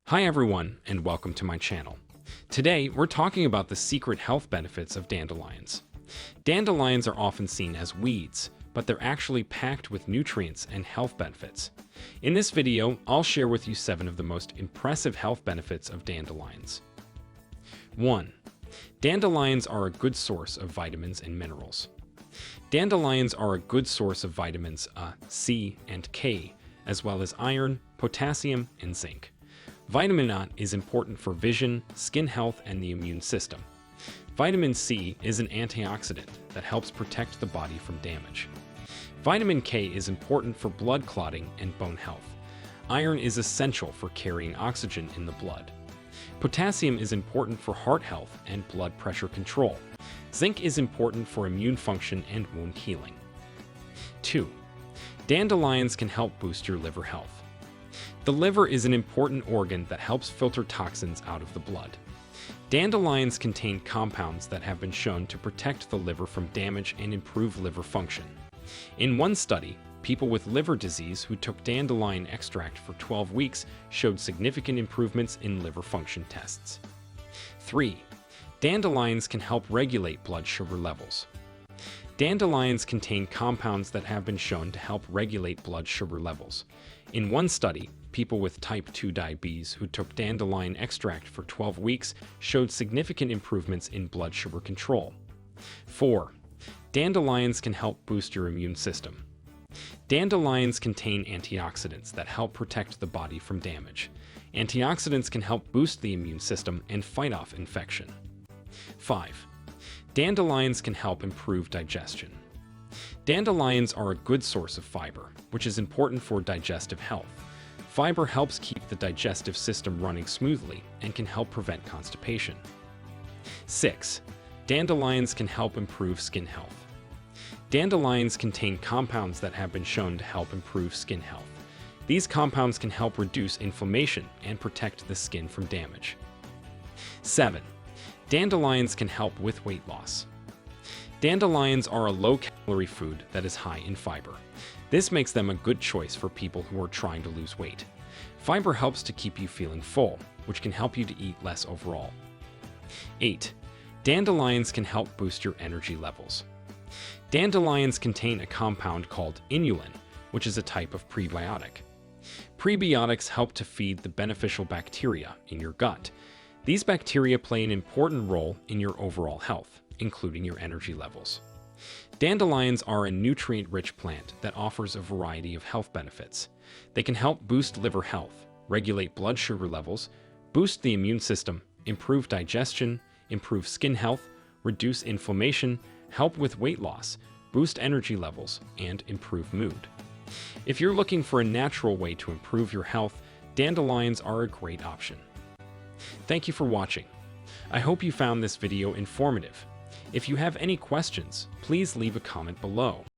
Hi everyone, and welcome to my channel. Today, we're talking about the secret health benefits of dandelions. Dandelions are often seen as weeds, but they're actually packed with nutrients and health benefits. In this video, I'll share with you 7 of the most impressive health benefits of dandelions. 1. Dandelions are a good source of vitamins and minerals. Dandelions are a good source of vitamins C and K, as well as iron, potassium, and zinc. Vitamin A is important for vision, skin health, and the immune system. Vitamin C is an antioxidant that helps protect the body from damage. Vitamin K is important for blood clotting and bone health. Iron is essential for carrying oxygen in the blood. Potassium is important for heart health and blood pressure control. Zinc is important for immune function and wound healing. 2. Dandelions can help boost your liver health. The liver is an important organ that helps filter toxins out of the blood. Dandelions contain compounds that have been shown to protect the liver from damage and improve liver function. In one study, people with liver disease who took dandelion extract for 12 weeks showed significant improvements in liver function tests. 3. Dandelions can help regulate blood sugar levels. Dandelions contain compounds that have been shown to help regulate blood sugar levels. In one study, people with type 2 diabetes who took dandelion extract for 12 weeks showed significant improvements in blood sugar control. 4. Dandelions can help boost your immune system. Dandelions contain antioxidants that help protect the body from damage. Antioxidants can help boost the immune system and fight off infection. 5. Dandelions can help improve digestion. Dandelions are a good source of fiber, which is important for digestive health. Fiber helps keep the digestive system running smoothly and can help prevent constipation. 6. Dandelions can help improve skin health. Dandelions contain compounds that have been shown to help improve skin health. These compounds can help reduce inflammation and protect the skin from damage. 7. Dandelions can help with weight loss. Dandelions are a low-calorie food that is high in fiber. This makes them a good choice for people who are trying to lose weight. Fiber helps to keep you feeling full, which can help you to eat less overall. 8. Dandelions can help boost your energy levels. Dandelions contain a compound called inulin, which is a type of prebiotic. Prebiotics help to feed the beneficial bacteria in your gut. These bacteria play an important role in your overall health, including your energy levels. Dandelions are a nutrient-rich plant that offers a variety of health benefits. They can help boost liver health, regulate blood sugar levels, boost the immune system, improve digestion, improve skin health, reduce inflammation, help with weight loss, boost energy levels, and improve mood. If you're looking for a natural way to improve your health, dandelions are a great option. Thank you for watching. I hope you found this video informative. If you have any questions, please leave a comment below.